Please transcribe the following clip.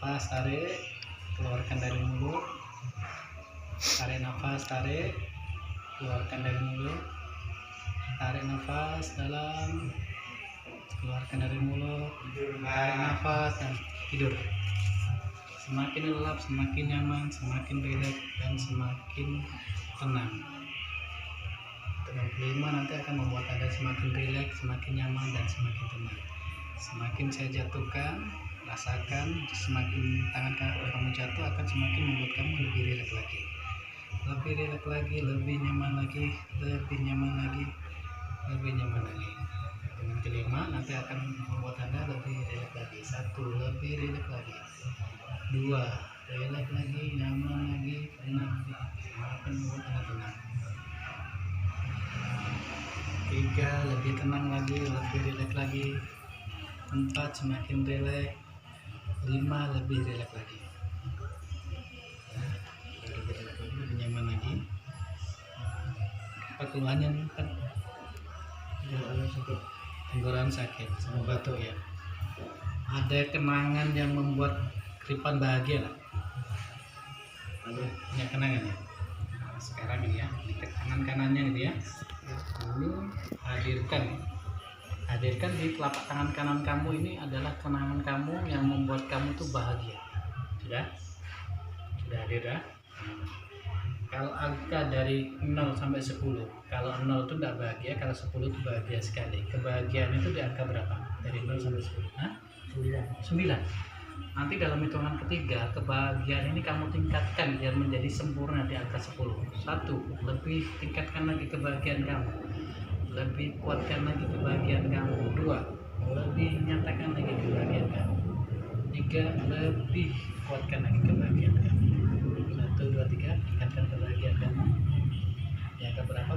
nafas, tarik, keluarkan dari mulut. Tarik nafas, tarik, keluarkan dari mulut. Tarik nafas dalam, keluarkan dari mulut. Tarik nafas dan tidur. Semakin lelap, semakin nyaman, semakin rileks, dan semakin tenang. 65 nanti akan membuat Anda semakin rileks, semakin nyaman, dan semakin tenang. Semakin saya jatuhkan, rasakan, semakin tangan kamu jatuh akan semakin membuat kamu lebih rileks lagi. Lebih rileks lagi, lebih nyaman lagi, lebih nyaman lagi, lebih nyaman lagi. Dengan kelima nanti akan membuat Anda lebih rileks lagi. 1, lebih rileks lagi. 2, rileks lagi, nyaman lagi, tenang lagi. Semakin membuat Anda tenang. 3, lebih tenang lagi, lebih rileks lagi. 4, semakin rileks. 5, lebih rileks lagi. Lebih rileks lagi, lebih nyaman lagi. Apa keluhannya kan? Tenggorokan sakit, sama batuk ya. Ada kenangan yang membuat Kripan bahagia nggak? Punya kenangan ya? Nah, sekarang ini ya, di tangan kanannya gitu ya. Ini hadirkan di telapak tangan kanan kamu ini adalah kenangan kamu yang membuat kamu tuh bahagia. Sudah hadir ya? Kalau angka dari 0 sampai 10, kalau 0 itu tidak bahagia, kalau 10 itu bahagia sekali. Kebahagiaan itu di angka berapa? Dari 0 sampai 10? Hah? 9. Nanti dalam hitungan ketiga, kebahagiaan ini kamu tingkatkan biar menjadi sempurna di angka 10. 1, lebih tingkatkan lagi kebahagiaan kamu. Lebih kuatkan lagi kebahagiaan kamu. 2, lebih nyatakan lagi kebahagiaan kamu. 3, lebih kuatkan